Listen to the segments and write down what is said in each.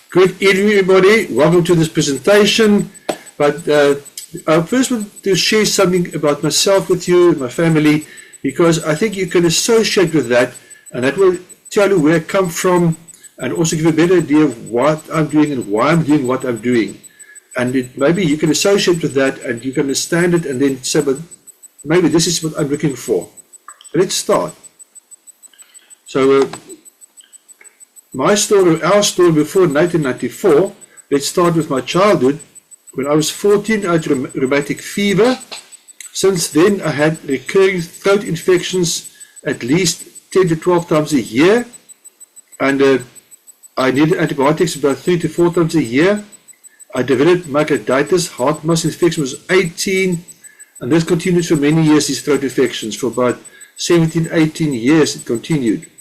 Good evening, everybody. Welcome to this presentation. But I first want to share something about myself with you and my family, because I think you can associate with that, and that will tell you where I come from, and also give you a better idea of what I'm doing and why I'm doing what I'm doing. And maybe you can associate with that, and you can understand it, and then say, but maybe this is what I'm looking for. Let's start. So, my story, our story before 1994, let's start with my childhood. When I was 14, I had rheumatic fever. Since then, I had recurring throat infections at least 10 to 12 times a year. And I needed antibiotics about 3 to 4 times a year. I developed myocarditis, heart muscle infection was 18. And this continued for many years, these throat infections. For about 17, 18 years, it continued.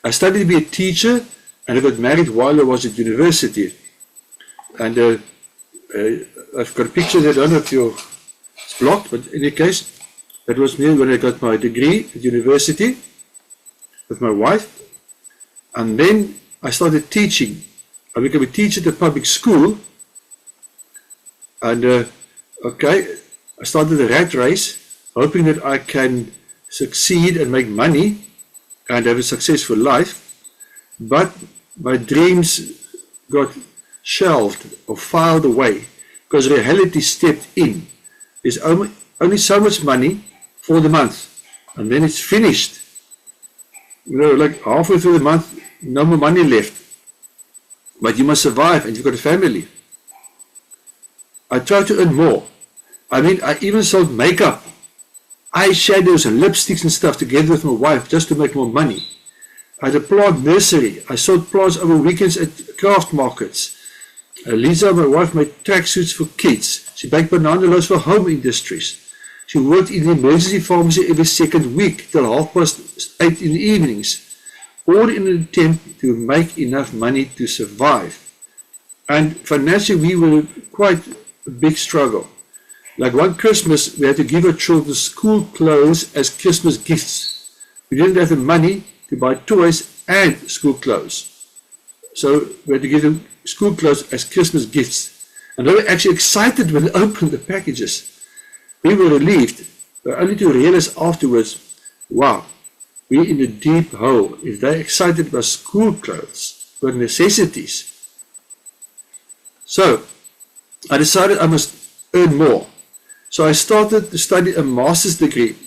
I studied to be a teacher, and I got married while I was at university. And I've got a picture there, I don't know if it's blocked, but in any case, that was me when I got my degree at university with my wife. And then I started teaching. I became a teacher at a public school. And I started a rat race, hoping that I can succeed and make money and have a successful life, but my dreams got shelved or filed away because reality stepped in. There's only so much money for the month, and then it's finished. You know, like halfway through the month, no more money left. But you must survive, and you've got a family. I tried to earn more. I mean, I even sold makeup, eyeshadows and lipsticks and stuff together with my wife just to make more money. I had a plant nursery. I sold plants over weekends at craft markets. Lisa, my wife, made tracksuits for kids. She baked banana loaves for home industries. She worked in the emergency pharmacy every second week till 8:30 in the evenings, all in an attempt to make enough money to survive. And financially, we were quite a big struggle. Like one Christmas, we had to give our children school clothes as Christmas gifts. We didn't have the money to buy toys and school clothes. So we had to give them school clothes as Christmas gifts. And they were actually excited when they opened the packages. We were relieved, but only to realize afterwards, wow, we're in a deep hole. If they're excited about school clothes, for necessities. So I decided I must earn more. So I started to study a master's degree,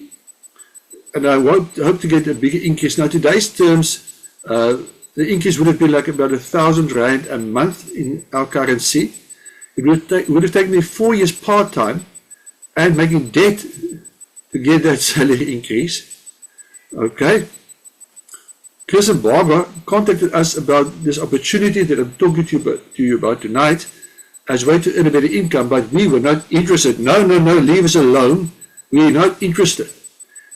and I hope to get a bigger increase. Now, today's terms, the increase would have been like about R1,000 a month in our currency. It would have taken me 4 years part-time and making debt to get that salary increase. Okay. Chris and Barbara contacted us about this opportunity that I'm talking to you about tonight, as a way to earn a better income, but we were not interested. No, leave us alone. We are not interested.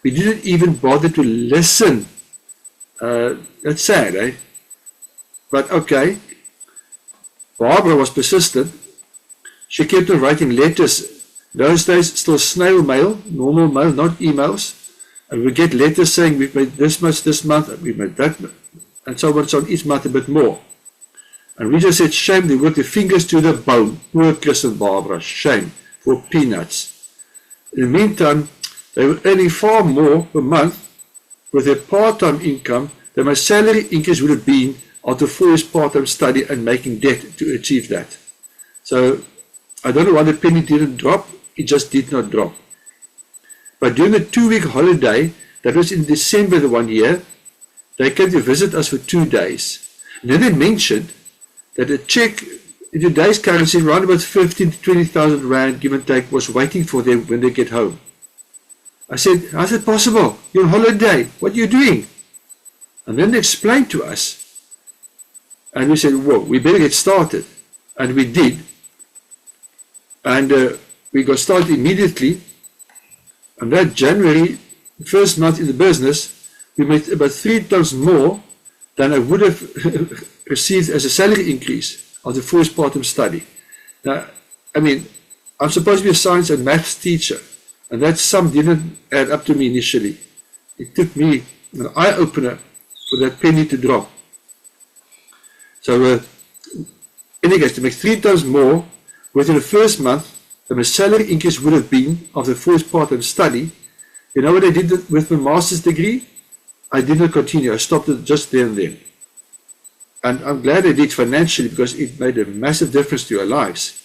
We didn't even bother to listen. That's sad, eh? But okay. Barbara was persistent. She kept on writing letters. Those days, still snail mail, normal mail, not emails. And we get letters saying we've made this much this month, and we've made that much, and so on, each month a bit more. And we just said, shame, they worked their fingers to the bone. Poor Chris and Barbara, shame, for peanuts. In the meantime, they were earning far more per month with their part-time income than my salary increase would have been after 4 years part-time study and making debt to achieve that. So, I don't know why the penny didn't drop, it just did not drop. But during a 2-week holiday, that was in December the 1 year, they came to visit us for 2 days. And then they mentioned that a check in today's currency around about 15 to 20,000 rand, give and take, was waiting for them when they get home. I said, how's it possible? You're on holiday. What are you doing? And then they explained to us. And we said, whoa, we better get started. And we did. And we got started immediately. And that January, first month in the business, we made about 3 times more than I would have received as a salary increase of the first part-time study. Now, I mean, I'm supposed to be a science and maths teacher, and that sum didn't add up to me initially. It took me an eye-opener for that penny to drop. So in any case, to make 3 times more within the first month than my salary increase would have been of the first part-time study. You know what I did with my master's degree? I did not continue. I stopped it just there and then. And I'm glad I did financially because it made a massive difference to our lives.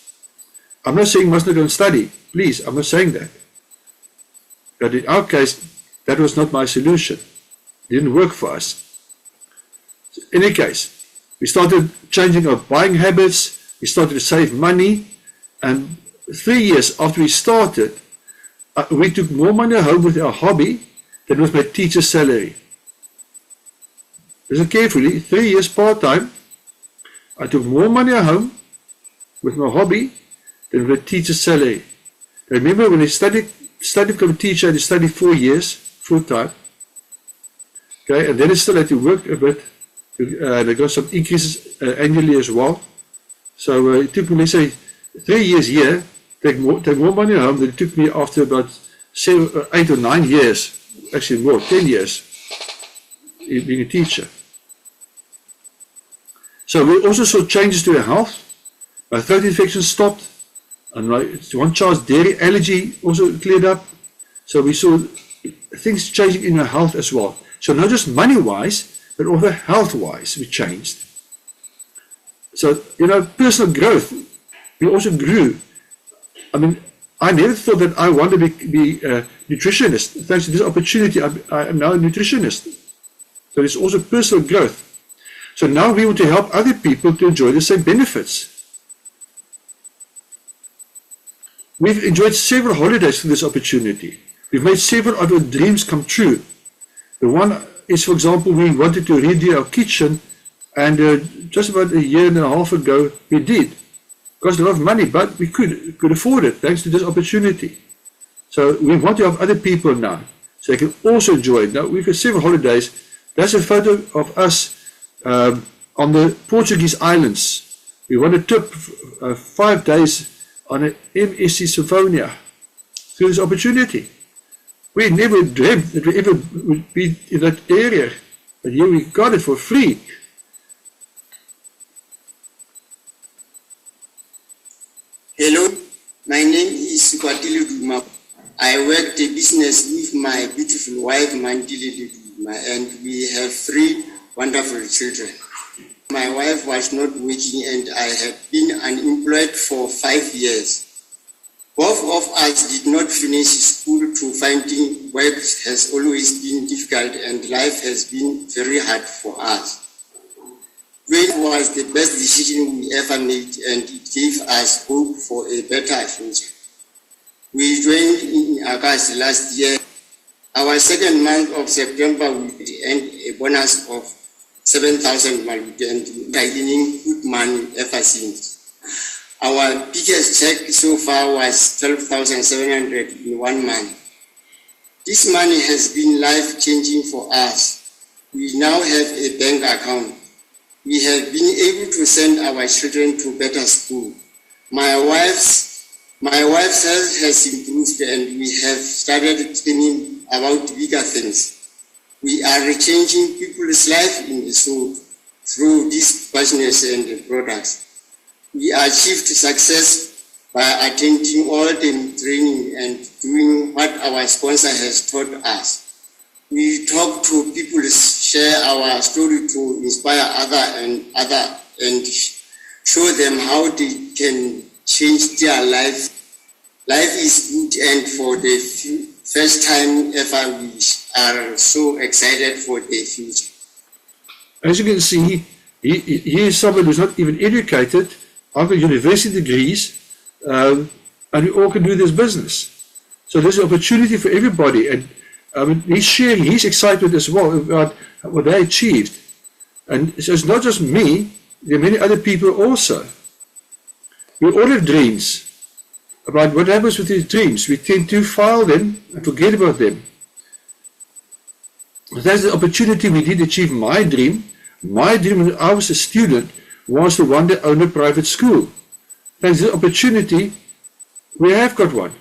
I'm not saying you must not go and study. Please, I'm not saying that. But in our case, that was not my solution. It didn't work for us. So in any case, we started changing our buying habits. We started to save money. And 3 years after we started, we took more money home with our hobby than with my teacher's salary. Listen carefully, 3 years part-time, I took more money at home with my hobby than with a teacher's salary. I remember when I studied to become a teacher, I had to study 4 years, full-time. Okay, and then I still had to work a bit, and I got some increases annually as well. So it took me, let's say, 3 years here, take more money at home than it took me after about 8 or 9 years, actually more, 10 years, being a teacher. So we also saw changes to our health. My throat infection stopped, and one child's dairy allergy also cleared up. So we saw things changing in our health as well. So not just money-wise, but also health-wise, we changed. So, you know, personal growth, we also grew. I mean, I never thought that I wanted to be a nutritionist. Thanks to this opportunity, I am now a nutritionist. So there's also personal growth. So now we want to help other people to enjoy the same benefits. We've enjoyed several holidays through this opportunity. We've made several of our dreams come true. The one is, for example, we wanted to redo our kitchen, and just about a year and a half ago, we did. It cost a lot of money, but we could afford it thanks to this opportunity. So we want to help other people now, so they can also enjoy it. Now, we've got several holidays. That's a photo of us on the Portuguese islands. We won a trip 5 days on an B.Sc Symphonia through this opportunity. We never dreamt that we ever would be in that area, but here we got it for free. Hello, my name is Kwatili Duma. I worked a business with my beautiful wife, Mandili Duma, and we have 3 wonderful children. My wife was not working and I had been unemployed for 5 years. Both of us did not finish school, to finding work has always been difficult and life has been very hard for us. It was the best decision we ever made and it gave us hope for a better future. We joined in August last year. Our second month of September we earned a bonus of 7,000 and gaining good money ever since. Our biggest check so far was 12,700 in 1 month. This money has been life-changing for us. We now have a bank account. We have been able to send our children to better school. My wife's health has improved and we have started thinking about bigger things. We are changing people's life in the soul through this business and products. We achieved success by attending all the training and doing what our sponsor has taught us. We talk to people, share our story to inspire others and show them how they can change their life. Life is good, and for the first time ever, we are so excited for the future. As you can see, he is someone who's not even educated, I've got university degrees, and we all can do this business. So there's an opportunity for everybody, and he's sharing his excitement as well about what they achieved. And so it's not just me, there are many other people also. We all have dreams about what happens with these dreams. We tend to file them and forget about them. That's the opportunity we did achieve my dream. My dream when I was a student was to one day own a private school. Thanks to the opportunity, we have got one.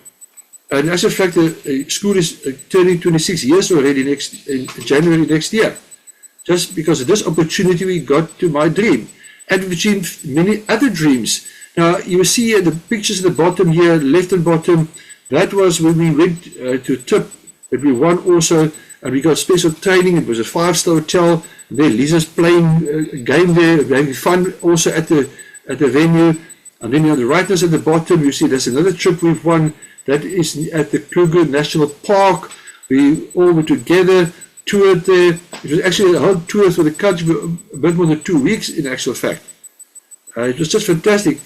And as a fact, the school is turning 26 years already in January next year. Just because of this opportunity we got to my dream. and we've achieved many other dreams. Now, you will see the pictures at the bottom here, left and bottom. That was when we went to TIP, that we won also, and we got special training. It was a 5-star hotel. There, Lisa's playing a game there, having fun also at the venue. And then on the right hand at the bottom, you see there's another trip we've won. That is at the Kruger National Park. We all were together, toured there. It was actually a whole tour through the country for a bit more than 2 weeks in actual fact. It was just fantastic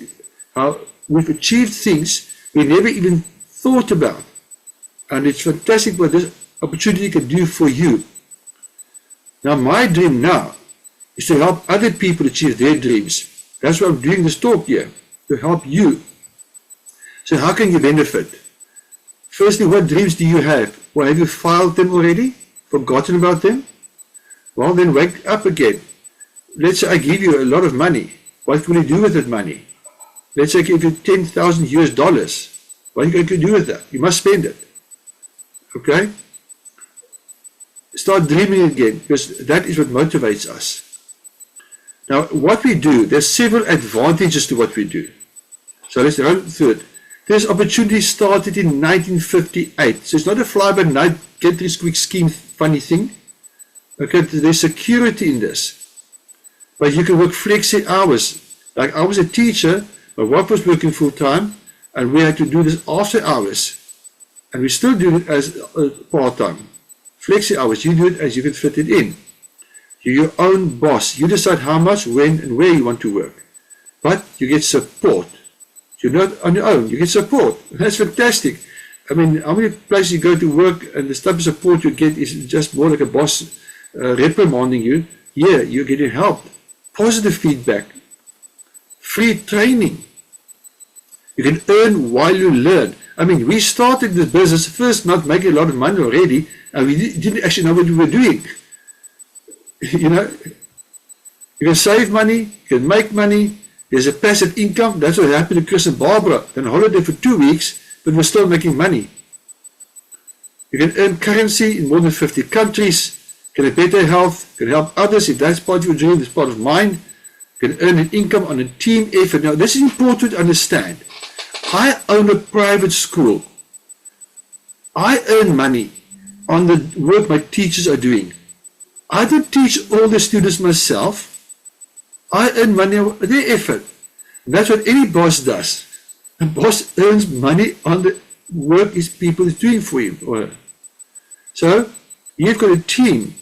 how we've achieved things we never even thought about. And it's fantastic what this opportunity can do for you. Now, my dream now is to help other people achieve their dreams. That's why I'm doing this talk here, to help you. So how can you benefit? Firstly, what dreams do you have? Or have you filed them already? Forgotten about them? Well, then wake up again. Let's say I give you a lot of money. What will you do with that money? Let's say I give you $10,000. What are you going to do with that? You must spend it. Okay? Start dreaming again, because that is what motivates us. Now, what we do, there's several advantages to what we do. So let's run through it. This opportunity started in 1958. So it's not a fly-by-night, get-rich-quick scheme funny thing. Okay, there's security in this. But you can work flexi hours. Like I was a teacher, my wife was working full-time, and we had to do this after hours. And we still do it as part-time. Flexi hours, you do it as you can fit it in. You're your own boss. You decide how much, when, and where you want to work. But you get support. You're not on your own. You get support. That's fantastic. I mean, how many places you go to work and the type of support you get is just more like a boss reprimanding you. Here, you're getting help. Positive feedback. Free training. You can earn while you learn. I mean, we started this business first not making a lot of money already, and we didn't actually know what we were doing. You know, you can save money, you can make money, there's a passive income. That's what happened to Chris and Barbara. They're on holiday for 2 weeks, but we're still making money. You can earn currency in more than 50 countries, can have better health, can help others if that's part of your dream, that's part of mine. You can earn an income on a team effort. Now, this is important to understand. I own a private school. I earn money on the work my teachers are doing. I don't teach all the students myself. I earn money on their effort. And that's what any boss does. A boss earns money on the work his people is doing for him or her. So, you've got a team,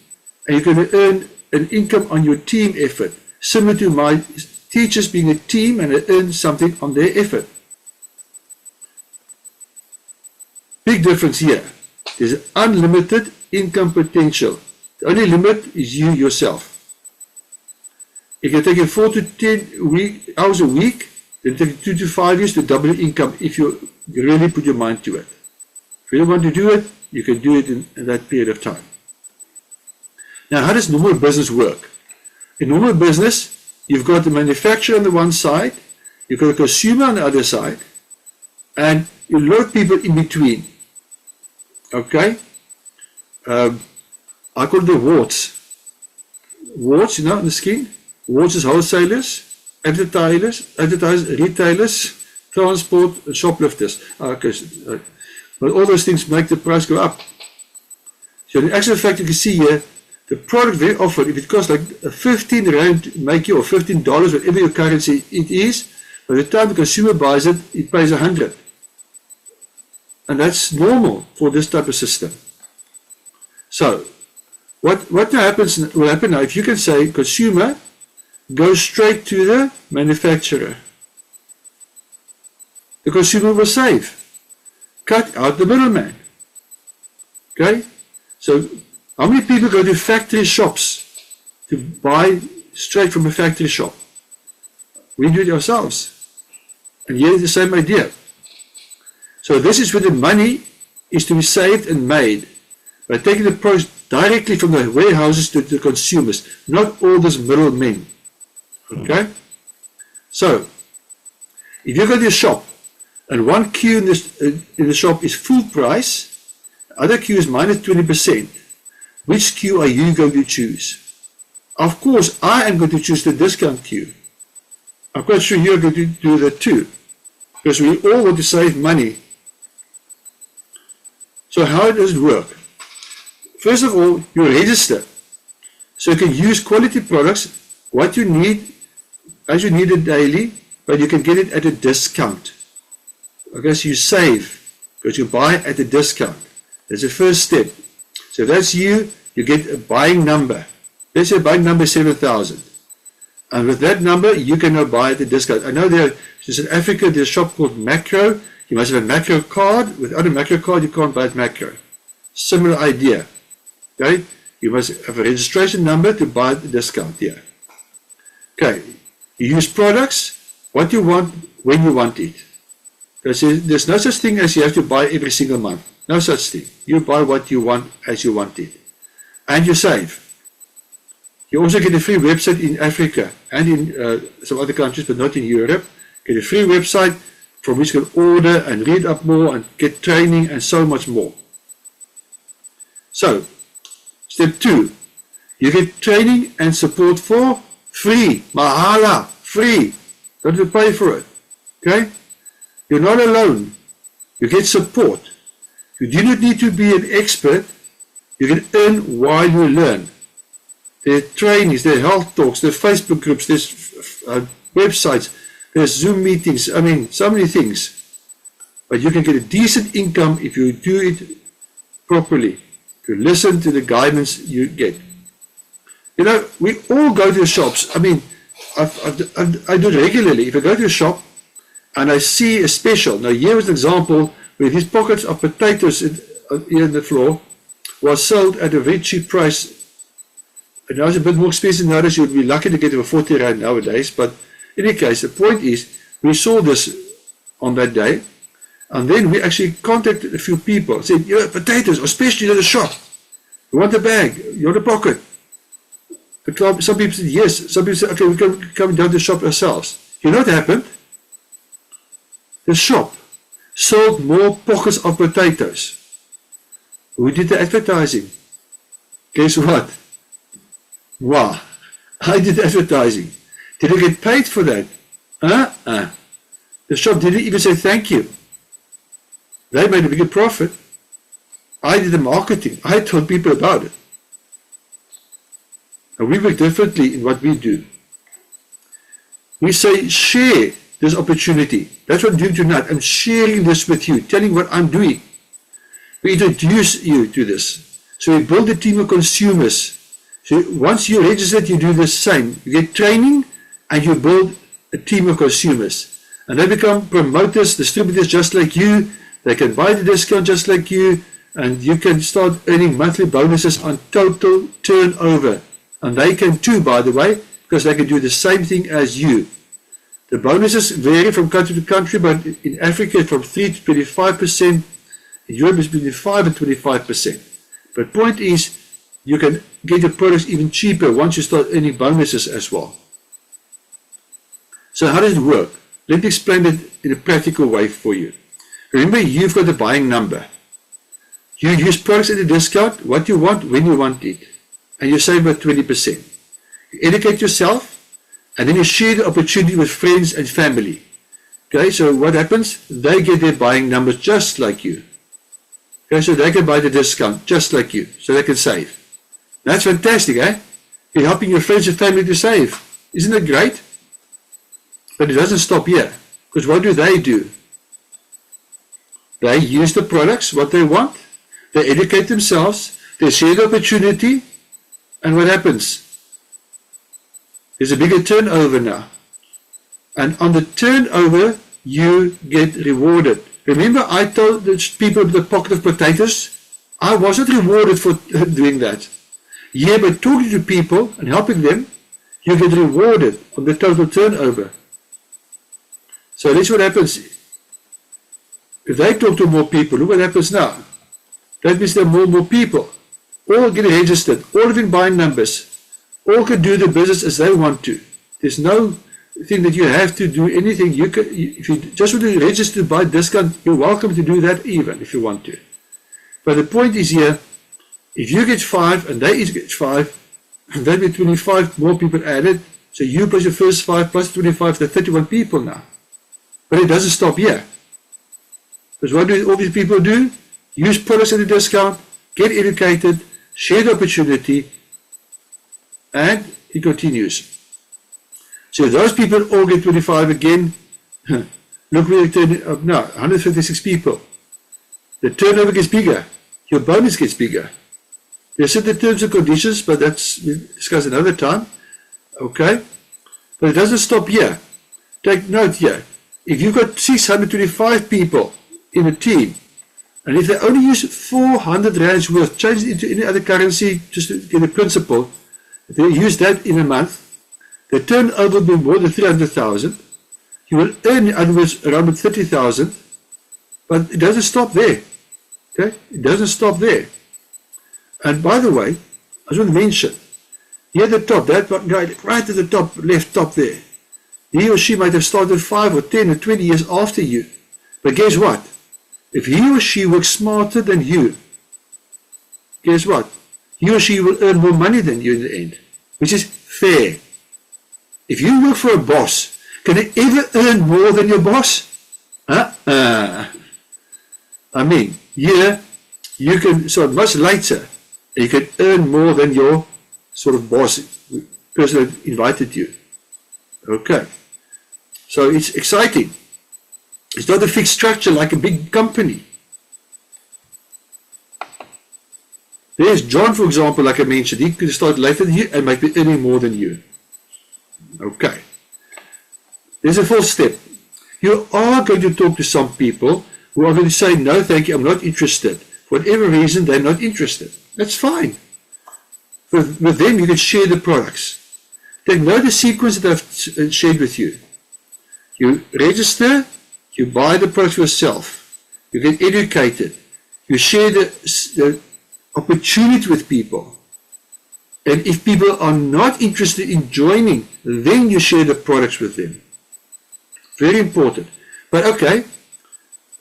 and you're going to earn an income on your team effort, similar to my teachers being a team, and I earn something on their effort. Big difference here. There's unlimited income potential. The only limit is you yourself. It can take you 4 to 10 hours a week, then take you 2 to 5 years to double your income if you really put your mind to it. If you don't want to do it, you can do it in that period of time. Now, how does normal business work? In normal business, you've got the manufacturer on the one side, you've got a consumer on the other side, and a lot of people in between. Okay? I call them warts. Warts, you know, on the skin. Warts is wholesalers, advertisers, retailers, transport, and shoplifters. Okay, but all those things make the price go up. So in actual fact, you can see here, the product very often, if it costs like 15 rand to make you, or $15, whatever your currency it is, by the time the consumer buys it, it pays 100. And that's normal for this type of system. So, what will happen now, if you can say, consumer, go straight to the manufacturer. The consumer will save. Cut out the middleman. Okay? So, how many people go to factory shops to buy straight from a factory shop? We do it ourselves. And here's the same idea. So this is where the money is to be saved and made by taking the products directly from the warehouses to the consumers, not all those middlemen. Okay? So, if you go to a shop and one queue in the shop is full price, the other queue is minus 20%, which queue are you going to choose? Of course, I am going to choose the discount queue. I'm quite sure you're going to do that too, because we all want to save money. So how does it work? First of all, you register. So you can use quality products, what you need, as you need it daily, but you can get it at a discount. Okay, so you save, because you buy at a discount. That's the first step. So if that's you, you get a buying number. Let's say buying number 7,000. And with that number, you can now buy at a discount. I know there, in South Africa, there's a shop called Macro. You must have a Macro card. Without a Macro card, you can't buy at Macro. Similar idea. Okay? You must have a registration number to buy at the discount here. Okay. You use products, what you want, when you want it. There's no such thing as you have to buy every single month. No such thing. You buy what you want as you want it. And you save. You also get a free website in Africa and in some other countries, but not in Europe. Get a free website from which you can order and read up more and get training and so much more. So, step 2. You get training and support for free. Mahala. Free. Don't have to pay for it. Okay? You're not alone. You get support. You do not need to be an expert. You can earn while you learn. There are trainings, there are health talks, there are Facebook groups, there's websites, there's Zoom meetings, I mean, so many things. But you can get a decent income if you do it properly. If you listen to the guidance you get. You know, we all go to the shops. I mean, I do it regularly. If I go to a shop and I see a special, now here is an example where these pockets of potatoes here on the floor was sold at a very cheap price. And now it's a bit more expensive nowadays. You would be lucky to get it for 40 rand nowadays. But in any case, the point is, we saw this on that day. And then we actually contacted a few people. Said, you know, potatoes, especially at the shop. You want a bag? You want a pocket? Some people said yes. Some people said, okay, we can come down to the shop ourselves. You know what happened? The shop sold more pockets of potatoes. Who did the advertising? Guess what? Wow, I did advertising. Did I get paid for that? The shop didn't even say thank you. They made a bigger profit. I did the marketing. I told people about it. And we work differently in what we do. We say, share this opportunity. That's what I'm doing tonight. I'm sharing this with you, telling what I'm doing. We introduce you to this. So we build a team of consumers. So once you register, you do the same. You get training and you build a team of consumers. And they become promoters, distributors just like you. They can buy the discount just like you. And you can start earning monthly bonuses on total turnover. And they can too, by the way, because they can do the same thing as you. The bonuses vary from country to country, but in Africa it's from 3 to 25%. In Europe it's between 5 and 25%. But point is, you can get your products even cheaper once you start earning bonuses as well. So how does it work? Let me explain it in a practical way for you. Remember, you've got a buying number. You use products at a discount, what you want, when you want it. And you save about 20%. You educate yourself, and then you share the opportunity with friends and family. Okay, so what happens? They get their buying numbers just like you. Okay, so they can buy the discount just like you, so they can save. That's fantastic, eh? You're helping your friends and family to save. Isn't it great? But it doesn't stop here. Because what do? They use the products, what they want. They educate themselves. They share the opportunity. And what happens? There's a bigger turnover now. And on the turnover, you get rewarded. Remember, I told the people with the pocket of potatoes, I wasn't rewarded for doing that. Yeah, but talking to people and helping them, you get rewarded on the total turnover. So that's what happens. If they talk to more people, look what happens now. That means there are more people. All get registered, all have in buying numbers, all can do the business as they want to. There's no thing that you have to do anything. You can, if you just want to register to buy discount, you're welcome to do that even if you want to. But the point is here, if you get 5 and they each get 5, and that be 25 more people added, So you plus your first 5 plus 25, they're 31 people now. But it doesn't stop here. Because what do all these people do? Use products at a discount, get educated, share the opportunity, and it continues. So if those people all get 25 again, look where they turn up now, 156 people. The turnover gets bigger, your bonus gets bigger. There's certain terms and conditions, but that's we'll discuss another time. Okay? But it doesn't stop here. Take note here. If you've got 625 people in a team, and if they only use 400 rands worth, change it into any other currency just to get a principle, if they use that in a month, the turnover will be more than 300,000. You will earn, in other words, around 30,000, but it doesn't stop there. Okay? It doesn't stop there. And by the way, I just want to mention, here at the top, that guy right at the top, left top there, he or she might have started 5 or 10 or 20 years after you. But guess what? If he or she works smarter than you, guess what? He or she will earn more money than you in the end, which is fair. If you work for a boss, can they ever earn more than your boss? I mean, here, you can start much later, and you can earn more than your sort of boss, person that invited you. Okay. So it's exciting. It's not a fixed structure like a big company. There's John, for example, like I mentioned. He could start later than you and might be earning more than you. Okay. There's a fourth step. You are going to talk to some people who are going to say, no, thank you, I'm not interested. For whatever reason, they're not interested. That's fine. With them, you can share the products. Take note of the sequence that I've shared with you. You register, you buy the products yourself, you get educated, you share the opportunity with people. And if people are not interested in joining, then you share the products with them. Very important. But okay,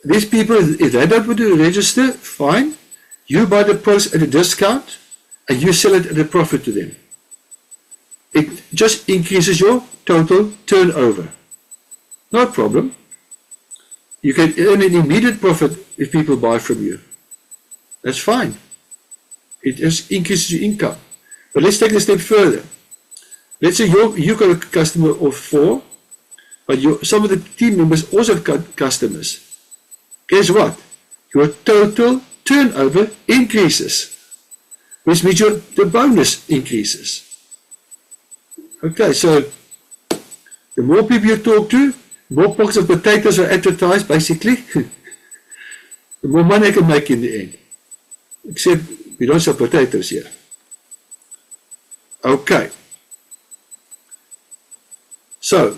these people, if they don't want to register, fine. You buy the products at a discount and you sell it at a profit to them. It just increases your total turnover. No problem. You can earn an immediate profit if people buy from you. That's fine. It just increases your income. But let's take it a step further. Let's say you've got a customer of 4, but some of the team members also have got customers. Guess what? Your total turnover increases, which means the bonus increases. Okay, so the more people you talk to, more pockets of potatoes are advertised, basically, the more money I can make in the end. Except we don't sell potatoes here. Okay. So,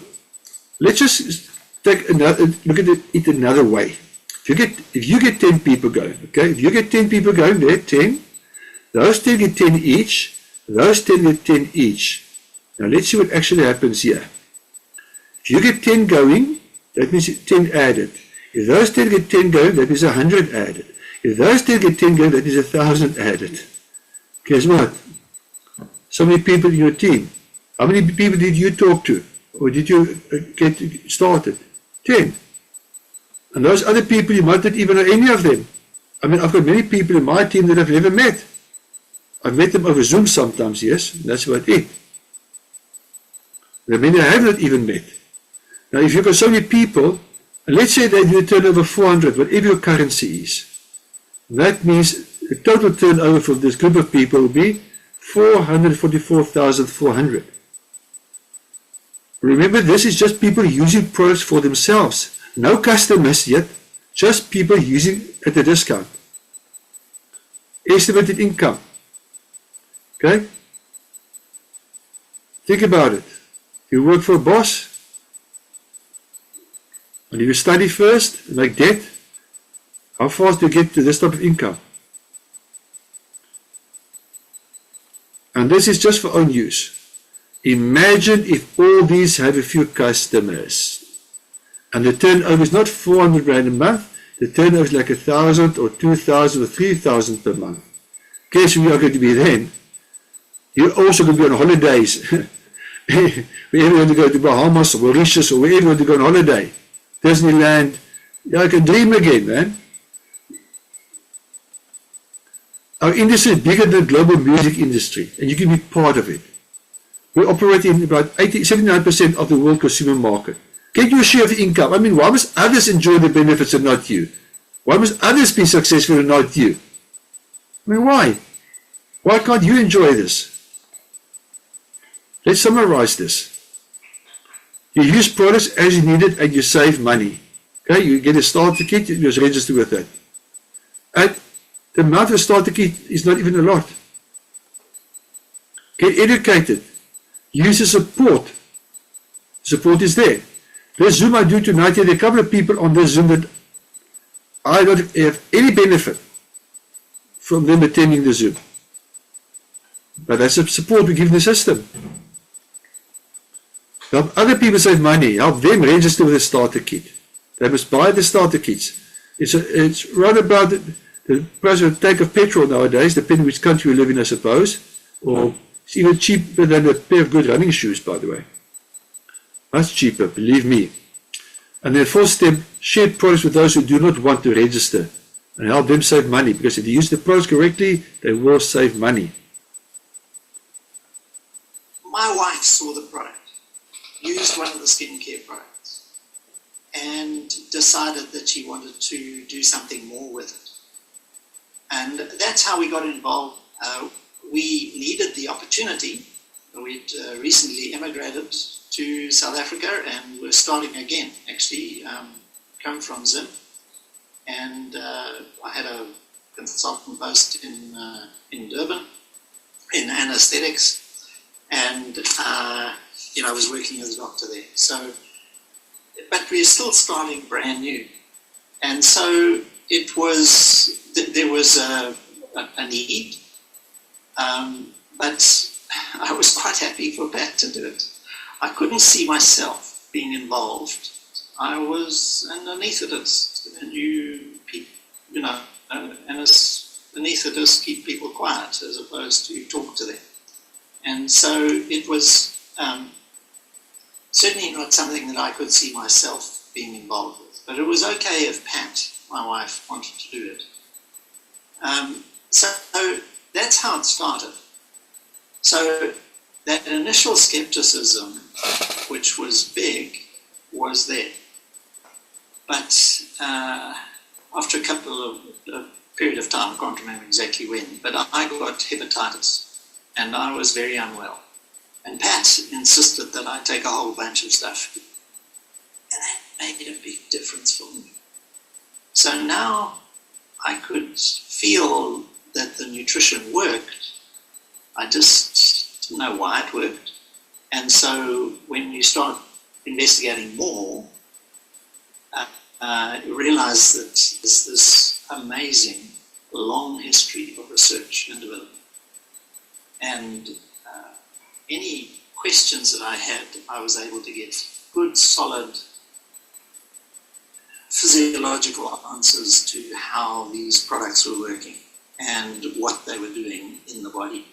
let's just take another look at it another way. If you get 10 people going, okay, if you get 10 people going, there 10, those 10 get 10 each, those 10 get 10 each. Now let's see what actually happens here. If you get 10 going, that means 10 added. If those 10 get 10 going, that is 100 added. If those 10 get 10 going, that is 1,000 added. Guess what? So many people in your team. How many people did you talk to? Or did you get started? 10. And those other people, you might not even know any of them. I mean, I've got many people in my team that I've never met. I've met them over Zoom sometimes, yes, and that's about it. There are many I have not even met. Now, if you've got so many people, and let's say they do a turnover 400, whatever your currency is, that means the total turnover for this group of people will be 444,400. Remember, this is just people using products for themselves. No customers yet, just people using at a discount. Estimated income. Okay? Think about it. You work for a boss, and if you study first, and make debt, how fast do you get to this type of income? And this is just for own use. Imagine if all these have a few customers, and the turnover is not 400 rand a month, the turnover is like 1,000 or 2,000 or 3,000 per month. Guess where you are going to be then? You're also going to be on holidays. wherever you want to go to Bahamas or Mauritius or wherever you want to go on holiday, Disneyland, I can dream again, man. Our industry is bigger than the global music industry, and you can be part of it. We operate in about 79% of the world consumer market. Get your share of income. I mean, why must others enjoy the benefits and not you? Why must others be successful and not you? I mean, why? Why can't you enjoy this? Let's summarize this. You use products as you need it and you save money. Okay, you get a starter kit, you just register with that. And the amount of a starter kit is not even a lot. Get educated. Use the support. Support is there. This Zoom I do tonight, there are a couple of people on this Zoom that I don't have any benefit from them attending the Zoom. But that's the support we give the system. Help other people save money. Help them register with a starter kit. They must buy the starter kits. It's right about the price of a tank of petrol nowadays, depending which country you live in, I suppose. Or it's even cheaper than a pair of good running shoes, by the way. Much cheaper, believe me. And then fourth step, share products with those who do not want to register and help them save money, because if you use the products correctly, they will save money. My wife saw the product, used one of the skincare products, and decided that she wanted to do something more with it. And that's how we got involved. We needed the opportunity. We'd recently emigrated to South Africa and we're starting again, actually, come from Zim. And I had a consultant post in Durban, in anesthetics. And, I was working as a doctor there. So, but we're still starting brand new. And so it was, there was a need, but I was quite happy for Pat to do it. I couldn't see myself being involved. I was an anaesthetist, and anesthetists keep people quiet as opposed to talk to them. And so it was certainly not something that I could see myself being involved with. But it was okay if Pat, my wife, wanted to do it. So that's how it started. So that initial skepticism, which was big, was there. But after a period of time, I can't remember exactly when, but I got hepatitis and I was very unwell. And Pat insisted that I take a whole bunch of stuff. And that made a big difference for me. So now I could feel that the nutrition worked. I just didn't know why it worked. And so when you start investigating more, you realize that there's this amazing long history of research and development. And any questions that I had, I was able to get good, solid physiological answers to how these products were working and what they were doing in the body.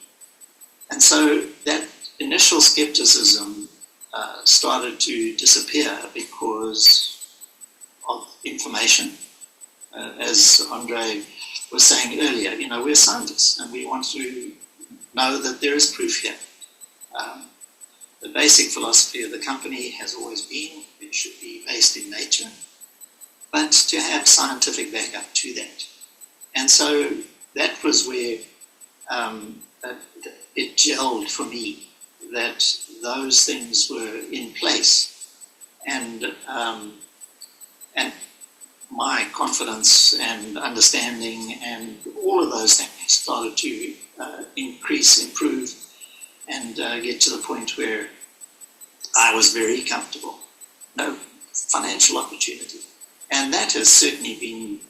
And so that initial skepticism started to disappear because of information. As Andre was saying earlier, we're scientists and we want to know that there is proof here. The basic philosophy of the company has always been it should be based in nature, but to have scientific backup to that. And so that was where it gelled for me, that those things were in place, and my confidence and understanding and all of those things started to increase, improve, and get to the point where I was very comfortable. No financial opportunity. And that has certainly been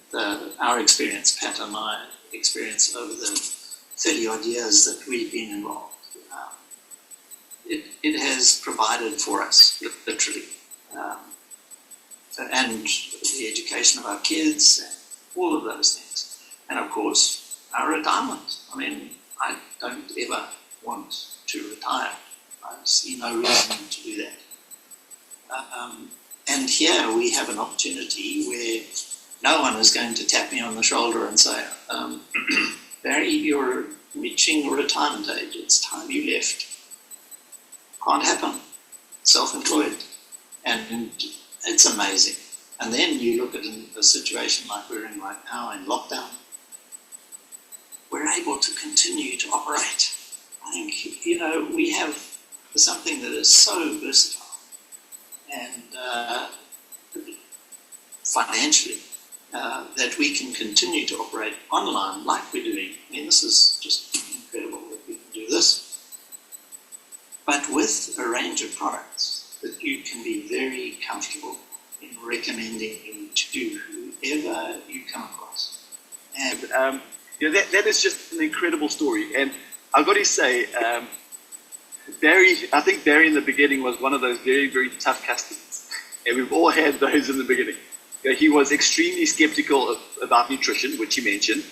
our experience, Pat and my experience over the 30-odd years that we've been involved. It has provided for us, literally. And the education of our kids, and all of those things. And of course, our retirement. I mean, I don't ever want to retire. I see no reason to do that. And here we have an opportunity where no one is going to tap me on the shoulder and say, Barry, you're reaching retirement age. It's time you left. Can't happen. Self-employed. And it's amazing. And then you look at a situation like we're in right now in lockdown. We're able to continue to operate. I think, we have something that is so versatile and financially that we can continue to operate online like we're doing. I mean, this is just incredible that we can do this. But with a range of products that you can be very comfortable in recommending to whoever you come across. And that is just an incredible story. And I've got to say, I think Barry in the beginning was one of those very, very tough customers. And we've all had those in the beginning. He was extremely skeptical about nutrition, which he mentioned,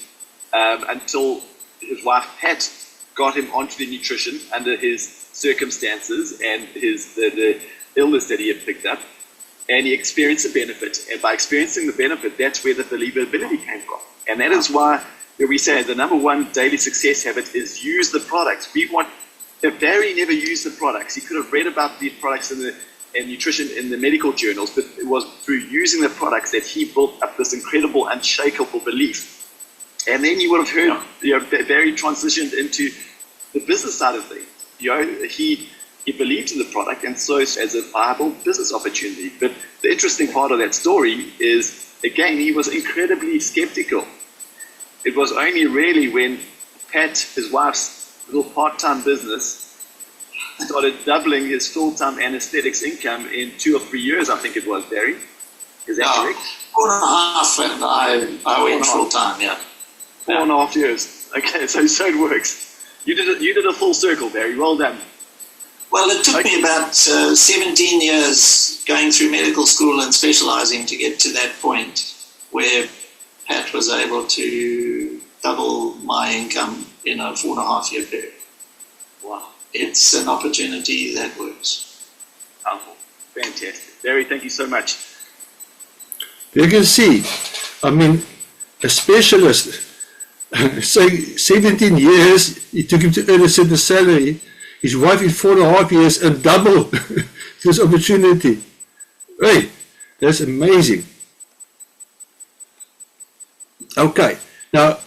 until his wife Pat got him onto the nutrition under his circumstances and the illness that he had picked up. And he experienced the benefit. And by experiencing the benefit, that's where the believability came from. And that is why we say the number one daily success habit is use the products. If Barry never used the products, he could have read about these products and nutrition in the medical journals, but it was through using the products that he built up this incredible, unshakable belief. And then you would have heard Barry transitioned into the business side of things. He believed in the product and saw it as a viable business opportunity. But the interesting part of that story is, again, he was incredibly skeptical. It was only really when Pat, his wife's little part-time business, started doubling his full-time anesthetics income in 2 or 3 years, I think it was, Barry. Is that correct? 4.5, and I went full-time, yeah. 4.5 years. Okay, so it works. You did a full circle, Barry. Well done. Well, it took me about 17 years going through medical school and specializing to get to that point where Pat was able to double my income in a 4.5-year period. Wow. It's an opportunity that works. Powerful. Fantastic. Barry, thank you so much. You can see, I mean, a specialist, say 17 years, it took him to earn a certain salary. His wife in 4.5 years and double this opportunity. Hey, that's amazing. Okay, now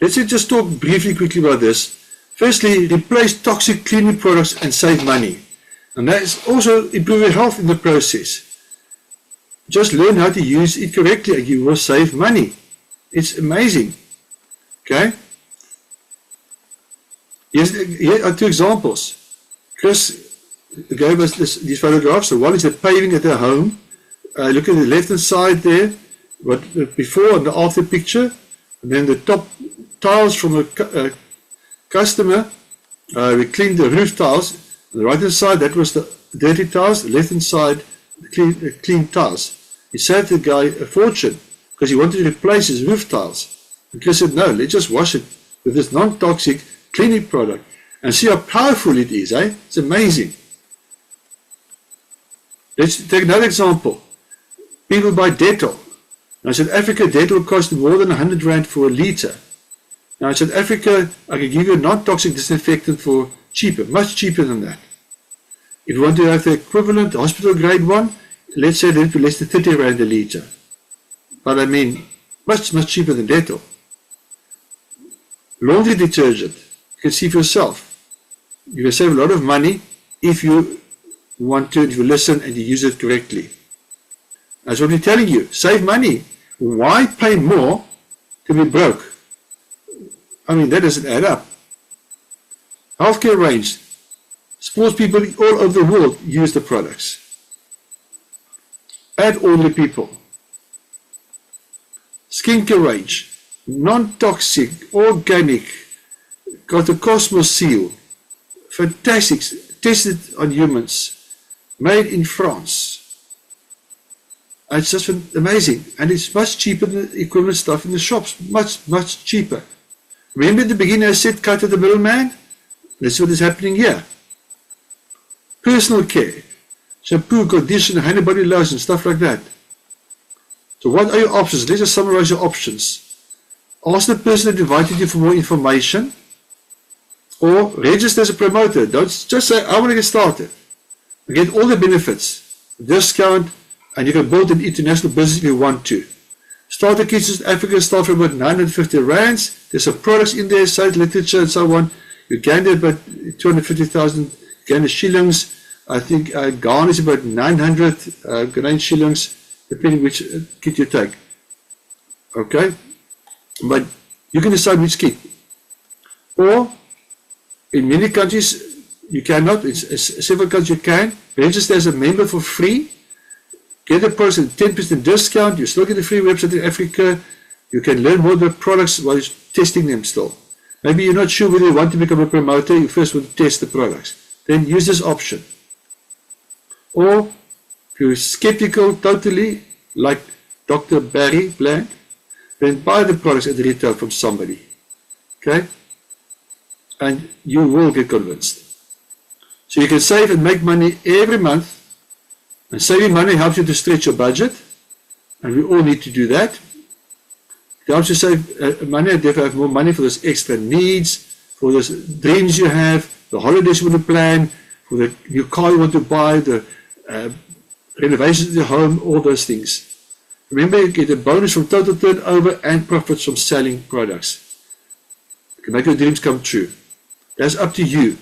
let's just talk briefly, quickly about this. Firstly, replace toxic cleaning products and save money. And that is also improve your health in the process. Just learn how to use it correctly and you will save money. It's amazing. Okay? Here are 2 examples. Chris gave us these photographs. So one is the paving at her home. Look at the left-hand side there, what the before and the after picture. And then the top tiles from a customer. We cleaned the roof tiles. On the right-hand side, that was the dirty tiles. The left-hand side, the clean tiles. He saved the guy a fortune because he wanted to replace his roof tiles. And Chris said, no, let's just wash it with this non-toxic cleaning product and see how powerful it is. It's amazing. Let's take another example. People buy Dettol. Now in South Africa, Dettol costs more than 100 Rand for a litre. Now in South Africa, I can give you a non-toxic disinfectant for cheaper, much cheaper than that. If you want to have the equivalent hospital grade one, let's say that for less than 30 Rand a litre. But I mean, much, much cheaper than Dettol. Laundry detergent, you can see for yourself. You can save a lot of money if you want to, if you listen and you use it correctly. That's what we're telling you. Save money. Why pay more to be broke? I mean, that doesn't add up. Healthcare range. Sports people all over the world use the products. Add older people. Skincare range. Non-toxic, organic. Got the Cosmos seal. Fantastic. Tested on humans. Made in France. It's just amazing. And it's much cheaper than the equivalent stuff in the shops. Much, much cheaper. Remember at the beginning I said cut to the middleman? That's what is happening here. personal care, shampoo, conditioner, hand and body lotion, stuff like that. So what are your options? Let's just summarize your options. Ask the person that invited you for more information, or register as a promoter. Don't just say, I want to get started. You get all the benefits, discount, and you can build an international business if you want to. Starter kits in Africa start from about 950 rands. There's some products in there, science, literature, and so on. Uganda about 250,000 Uganda shillings. I think Ghana is about 900 Ghanaian shillings, depending which kit you take. Okay? But you can decide which kit. Or, in many countries, you cannot. In several countries you can. Register as a member for free. Get a person 10% discount. You still get a free website in Africa. You can learn more about products while you're testing them still. Maybe you're not sure whether you want to become a promoter. You first want to test the products. Then use this option. Or, if you're skeptical totally, like Dr. Barry Blank, then buy the products at retail from somebody. Okay? And you will get convinced. So you can save and make money every month. And saving money helps you to stretch your budget. And we all need to do that. It helps you save money and therefore have more money for those extra needs, for those dreams you have, the holidays you want to plan, for the new car you want to buy, the renovations of your home, all those things. Remember, you get a bonus from total turnover and profits from selling products. You can make your dreams come true. That's up to you.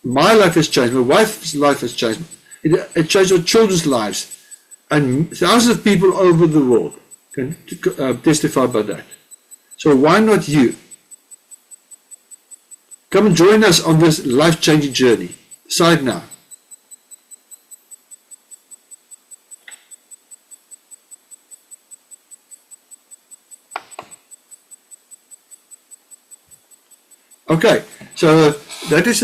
My life has changed. My wife's life has changed. It changed our children's lives. And thousands of people over the world can testify about that. So why not you? Come and join us on this life-changing journey. Decide now. Okay, so that is